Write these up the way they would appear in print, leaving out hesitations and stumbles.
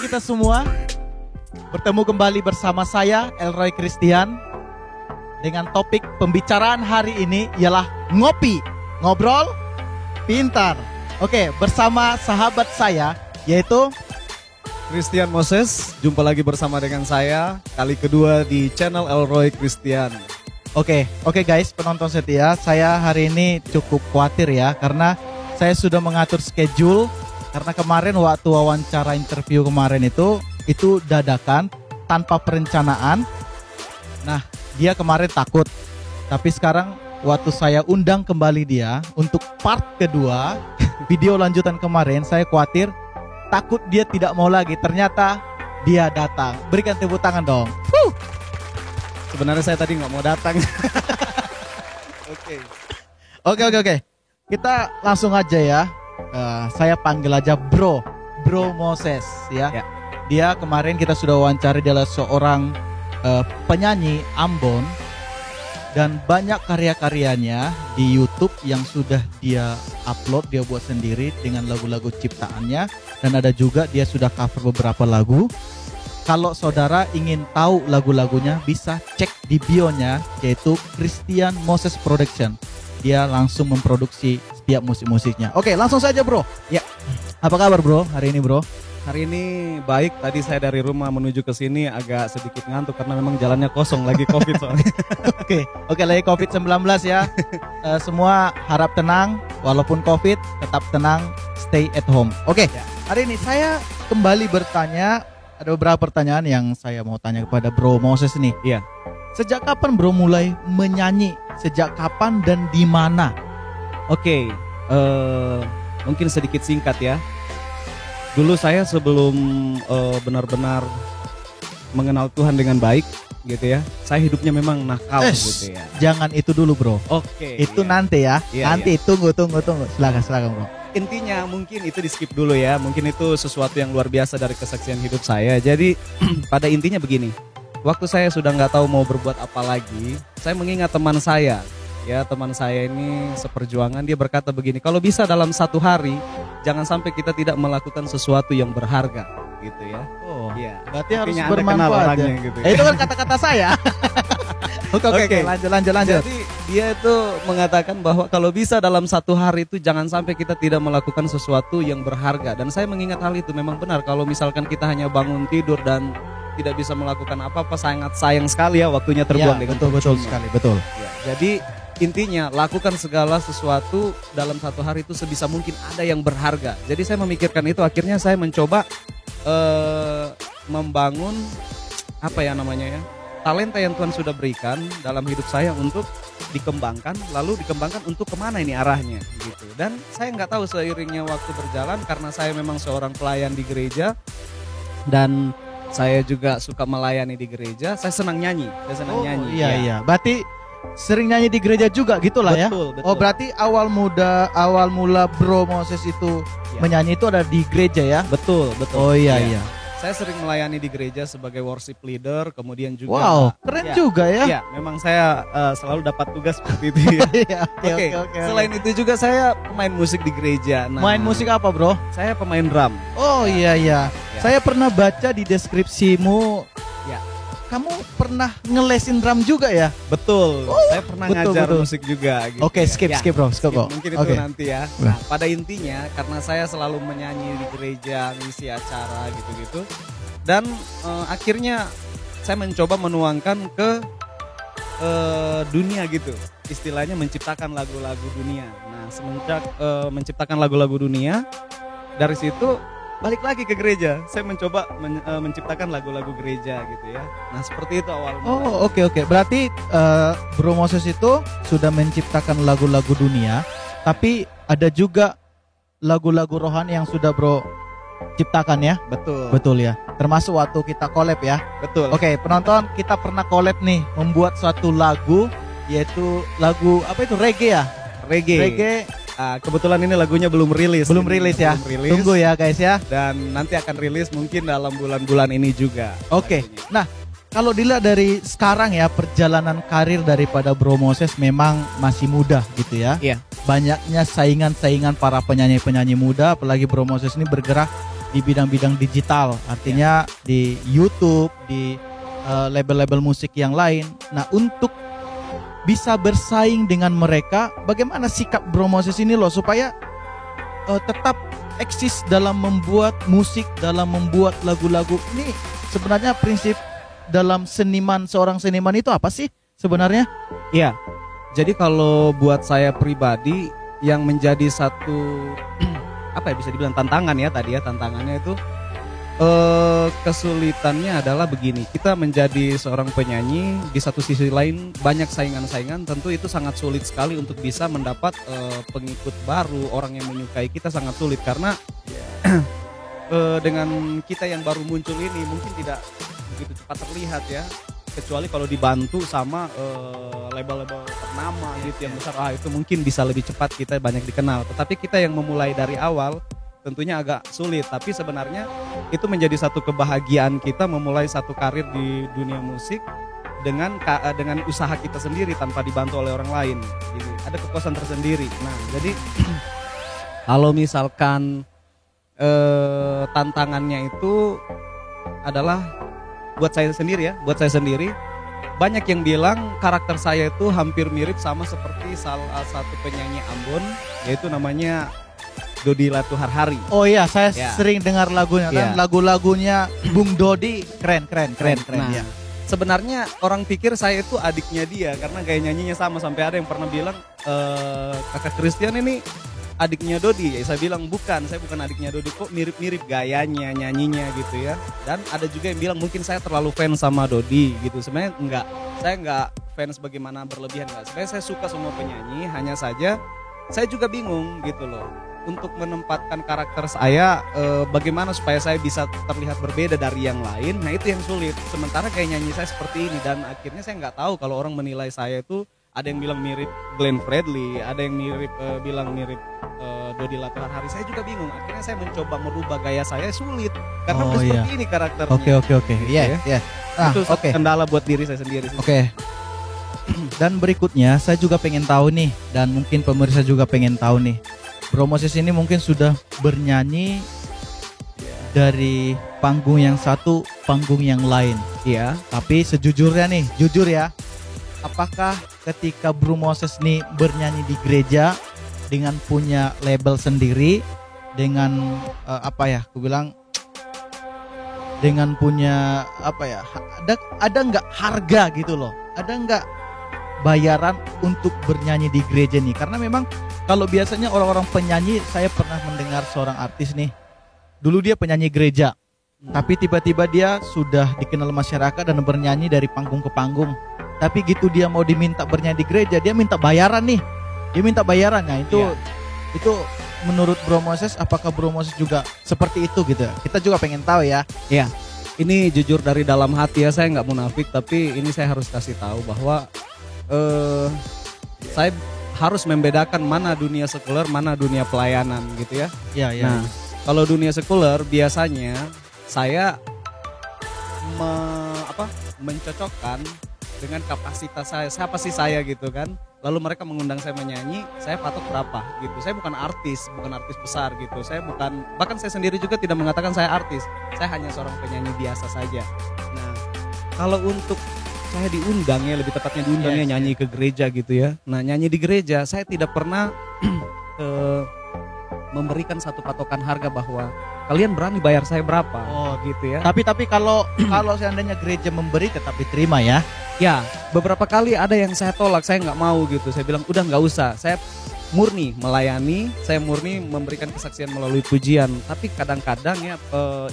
kita semua, bertemu kembali bersama saya Elroy Christian. Dengan topik pembicaraan hari ini ialah ngopi, ngobrol, pintar. Oke, bersama sahabat saya yaitu Christian Moses. Jumpa lagi bersama dengan saya kali kedua di channel Elroy Christian. Oke guys, penonton setia, saya hari ini cukup khawatir ya, karena saya sudah mengatur schedule. Karena kemarin waktu wawancara interview kemarin itu dadakan, tanpa perencanaan. Nah, dia kemarin takut. Tapi sekarang waktu saya undang kembali dia untuk part kedua, video lanjutan kemarin, saya khawatir, takut dia tidak mau lagi. Ternyata dia datang. Berikan tepuk tangan dong. Sebenarnya saya tadi nggak mau datang. Oke. Kita langsung aja ya. Saya panggil aja Bro Moses ya. Dia kemarin kita sudah wawancara, dia adalah seorang penyanyi Ambon dan banyak karya-karyanya di YouTube yang sudah dia upload, dia buat sendiri dengan lagu-lagu ciptaannya, dan ada juga dia sudah cover beberapa lagu. Kalau saudara ingin tahu lagu-lagunya bisa cek di bio-nya, yaitu Christian Moses Production. Dia langsung memproduksi setiap musik-musiknya. Oke, langsung saja Bro. Ya. Apa kabar Bro hari ini Bro? Hari ini baik. Tadi saya dari rumah menuju ke sini agak sedikit ngantuk karena memang jalannya kosong lagi Covid soalnya. Oke, lagi Covid-19 ya. Semua harap tenang, walaupun Covid tetap tenang, stay at home. Oke. Hari ini saya kembali bertanya, ada beberapa pertanyaan yang saya mau tanya kepada Bro Moses nih. Iya. Sejak kapan Bro mulai menyanyi? Sejak kapan dan di mana? Oke, mungkin sedikit singkat ya. Dulu saya sebelum benar-benar mengenal Tuhan dengan baik gitu ya, saya hidupnya memang nakal gitu ya. Jangan itu dulu Bro. Oke. Itu nanti ya. Nanti tunggu. Silakan Bro. Intinya mungkin itu di skip dulu ya. Mungkin itu sesuatu yang luar biasa dari kesaksian hidup saya. Jadi pada intinya begini. Waktu saya sudah nggak tahu mau berbuat apa lagi, saya mengingat teman saya. Ya, teman saya ini seperjuangan, dia berkata begini, kalau bisa dalam satu hari, jangan sampai kita tidak melakukan sesuatu yang berharga, gitu ya. Oh, iya. Berarti harus Anda kenal bermanfaat orangnya, ya? gitu ya. Itu kan kata-kata saya. Oke, lanjut. Jadi dia itu mengatakan bahwa kalau bisa dalam satu hari itu jangan sampai kita tidak melakukan sesuatu yang berharga. Dan saya mengingat hal itu memang benar, kalau misalkan kita hanya bangun tidur dan tidak bisa melakukan apa-apa, sangat sayang sekali ya waktunya terbuang dengan betul sekali, betul. Ya, jadi intinya lakukan segala sesuatu dalam satu hari itu sebisa mungkin ada yang berharga. Jadi saya memikirkan itu, akhirnya saya mencoba membangun apa ya namanya ya, talenta yang Tuhan sudah berikan dalam hidup saya untuk dikembangkan, lalu dikembangkan untuk kemana ini arahnya gitu. Dan saya nggak tahu seiringnya waktu berjalan, karena saya memang seorang pelayan di gereja dan saya juga suka melayani di gereja. Saya senang nyanyi. Nyanyi. Iya. Berarti sering nyanyi di gereja juga gitulah ya. Betul. Oh, berarti awal mula Bro Moses itu menyanyi itu ada di gereja ya? Betul. Oh iya. Saya sering melayani di gereja sebagai worship leader, kemudian juga keren juga ya. Iya, memang saya selalu dapat tugas seperti itu ya. Oke. Selain itu juga saya pemain musik di gereja. Nah, main musik apa, Bro? Saya pemain drum. Oh iya. Saya pernah baca di deskripsimu. Ya. Kamu pernah ngelesin drum juga ya? Betul. Saya pernah ngajar musik juga gitu. Oke, skip Bro. Mungkin itu nanti ya. Nah, pada intinya karena saya selalu menyanyi di gereja, ngisi acara gitu-gitu. Dan akhirnya saya mencoba menuangkan ke dunia gitu. Istilahnya menciptakan lagu-lagu dunia. Nah, semenjak menciptakan lagu-lagu dunia, dari situ balik lagi ke gereja. Saya mencoba menciptakan lagu-lagu gereja gitu ya. Nah, seperti itu awal mula. Oh, oke. Berarti Bro Moses itu sudah menciptakan lagu-lagu dunia, tapi ada juga lagu-lagu rohani yang sudah Bro ciptakan ya? Betul ya. Termasuk waktu kita collab ya? Betul. Oke, penonton, kita pernah collab nih, membuat suatu lagu, yaitu lagu apa itu, reggae ya? Reggae. Kebetulan ini lagunya belum rilis. Belum rilis ya. Tunggu ya guys ya. Dan nanti akan rilis mungkin dalam bulan-bulan ini juga. Oke. Nah, kalau dilihat dari sekarang ya, perjalanan karir daripada Bro Moses memang masih muda gitu ya. Iya. Banyaknya saingan-saingan para penyanyi-penyanyi muda, apalagi Bro Moses ini bergerak di bidang-bidang digital, artinya di YouTube, di label-label musik yang lain. Nah, untuk bisa bersaing dengan mereka, bagaimana sikap Bro Moses ini loh supaya tetap eksis dalam membuat musik, dalam membuat lagu-lagu. Ini sebenarnya prinsip dalam seorang seniman itu apa sih sebenarnya? Iya. Jadi kalau buat saya pribadi yang menjadi satu apa ya, bisa dibilang tantangan ya tadi ya, tantangannya itu kesulitannya adalah begini, kita menjadi seorang penyanyi, di satu sisi lain banyak saingan-saingan, tentu itu sangat sulit sekali untuk bisa mendapat pengikut baru, orang yang menyukai kita sangat sulit karena dengan kita yang baru muncul ini mungkin tidak begitu cepat terlihat ya, kecuali kalau dibantu sama label-label ternama gitu yang besar, itu mungkin bisa lebih cepat kita banyak dikenal. Tetapi kita yang memulai dari awal tentunya agak sulit, tapi sebenarnya itu menjadi satu kebahagiaan kita memulai satu karir di dunia musik dengan usaha kita sendiri tanpa dibantu oleh orang lain. Jadi ada kepuasan tersendiri. Nah, jadi kalau misalkan tantangannya itu adalah buat saya sendiri banyak yang bilang karakter saya itu hampir mirip sama seperti salah satu penyanyi Ambon, yaitu namanya Dodi Latuhar Hari. Oh iya, saya sering dengar lagunya kan, lagu-lagunya Bung Dodi keren nah, ya. Sebenarnya orang pikir saya itu adiknya dia karena gaya nyanyinya sama, sampai ada yang pernah bilang kakak Christian ini adiknya Dodi. Ya, saya bilang bukan, saya bukan adiknya Dodi, kok mirip-mirip gayanya, nyanyinya gitu ya. Dan ada juga yang bilang mungkin saya terlalu fans sama Dodi gitu. Sebenarnya enggak, saya enggak fans bagaimana berlebihan, enggak. Sebenarnya saya suka semua penyanyi, hanya saja saya juga bingung gitu loh untuk menempatkan karakter saya, bagaimana supaya saya bisa terlihat berbeda dari yang lain. Nah, itu yang sulit. Sementara kayak nyanyi saya seperti ini, dan akhirnya saya nggak tahu kalau orang menilai saya itu, ada yang bilang mirip Glenn Fredly, ada yang bilang mirip Dodi Latuhar Hari. Saya juga bingung. Akhirnya saya mencoba merubah gaya saya, sulit karena seperti ini karakternya. Oke. Iya. Itu kendala buat diri saya sendiri. Oke. Dan berikutnya saya juga pengen tahu nih, dan mungkin pemirsa juga pengen tahu nih. Bro Moses ini mungkin sudah bernyanyi dari panggung yang satu, panggung yang lain. Iya. Tapi sejujurnya nih, jujur ya, apakah ketika Bro Moses nih bernyanyi di gereja dengan punya label sendiri, dengan dengan punya ada nggak harga gitu loh, ada nggak bayaran untuk bernyanyi di gereja nih? Karena memang kalau biasanya orang-orang penyanyi, saya pernah mendengar seorang artis nih, dulu dia penyanyi gereja, tapi tiba-tiba dia sudah dikenal masyarakat dan bernyanyi dari panggung ke panggung. Tapi gitu dia mau diminta bernyanyi di gereja, dia minta bayaran nih, Nah itu menurut Bro Moses, apakah Bro Moses juga seperti itu gitu? Kita juga pengen tahu ya. Iya. Ini jujur dari dalam hati ya, saya nggak munafik, tapi ini saya harus kasih tahu bahwa saya harus membedakan mana dunia sekuler, mana dunia pelayanan gitu ya. Iya. Nah, kalau dunia sekuler biasanya saya mencocokkan dengan kapasitas saya, siapa sih saya gitu kan. Lalu mereka mengundang saya menyanyi, saya patok berapa gitu. Saya bukan artis besar gitu. Bahkan saya sendiri juga tidak mengatakan saya artis. Saya hanya seorang penyanyi biasa saja. Nah, kalau untuk saya diundang ya, lebih tepatnya diundangnya nyanyi ke gereja gitu ya. Nah, nyanyi di gereja saya tidak pernah memberikan satu patokan harga bahwa kalian berani bayar saya berapa. Oh gitu ya. Tapi kalau seandainya gereja memberi, tetap diterima ya. Ya, beberapa kali ada yang saya tolak, saya nggak mau gitu. Saya bilang udah nggak usah. Saya murni melayani, saya murni memberikan kesaksian melalui pujian. Tapi kadang-kadang ya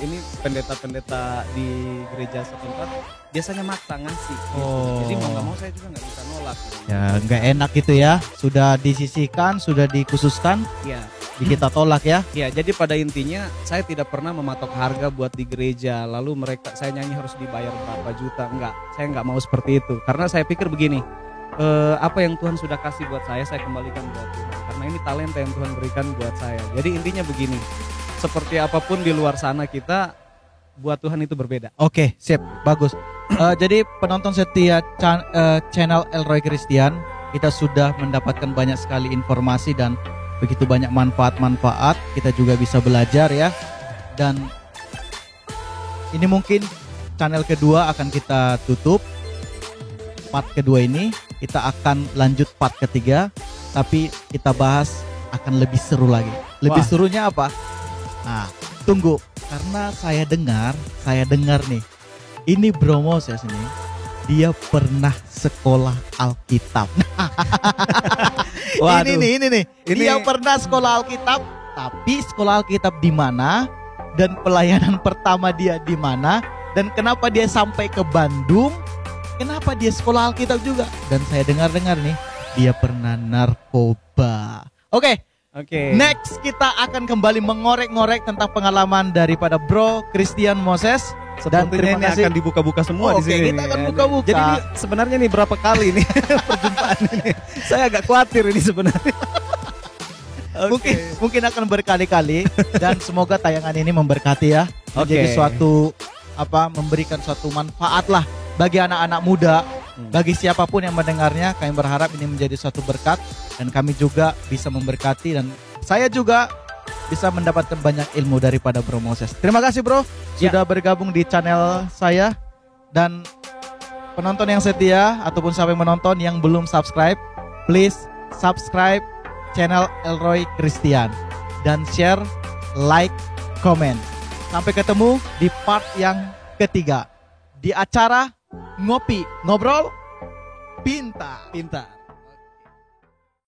ini pendeta-pendeta di gereja setempat biasanya maksa ngasih gitu. Jadi mau nggak mau saya juga nggak bisa nolak. Ya nggak enak gitu ya. Sudah disisihkan, sudah dikhususkan. Ya. Kita tolak ya. Ya, jadi pada intinya saya tidak pernah mematok harga buat di gereja. Lalu saya nyanyi harus dibayar berapa juta. Enggak, saya nggak mau seperti itu. Karena saya pikir begini, apa yang Tuhan sudah kasih buat saya kembalikan buat Tuhan. Karena ini talenta yang Tuhan berikan buat saya. Jadi intinya begini, seperti apapun di luar sana kita, buat Tuhan itu berbeda. Oke, sip, bagus. Jadi penonton setia channel Elroy Christian, kita sudah mendapatkan banyak sekali informasi dan begitu banyak manfaat-manfaat. Kita juga bisa belajar ya. Dan ini mungkin channel kedua akan kita tutup. Part kedua ini kita akan lanjut part ketiga, tapi kita bahas akan lebih seru lagi. Lebih Wah. serunya apa? Nah, tunggu, karena saya dengar nih, ini Bro Moses ini dia pernah sekolah Alkitab. Waduh. Ini nih. Ini- Dia pernah sekolah Alkitab, tapi sekolah Alkitab di mana dan pelayanan pertama dia di mana dan kenapa dia sampai ke Bandung? Kenapa dia sekolah Alkitab juga? Dan saya dengar-dengar nih, dia pernah narkoba. Oke, next kita akan kembali mengorek-ngorek tentang pengalaman daripada Bro Christian Moses. Dan Sepertinya terima ini kasih. akan dibuka-buka semua Oh, di oke, sini. kita nih, akan ya. buka-buka. Jadi ini sebenarnya nih berapa kali nih perjumpaan ini? Saya agak khawatir ini sebenarnya. Mungkin akan berkali-kali dan semoga tayangan ini memberkati ya, menjadi Oke. suatu memberikan suatu manfaat lah bagi anak-anak muda, bagi siapapun yang mendengarnya. Kami berharap ini menjadi suatu berkat dan kami juga bisa memberkati dan saya juga bisa mendapatkan banyak ilmu daripada Bro Moses. Terima kasih Bro sudah bergabung di channel saya, dan penonton yang setia ataupun siapa yang menonton yang belum subscribe, please subscribe channel Elroy Christian dan share, like, comment. Sampai ketemu di part yang ketiga di acara Ngopi Ngobrol Pintar.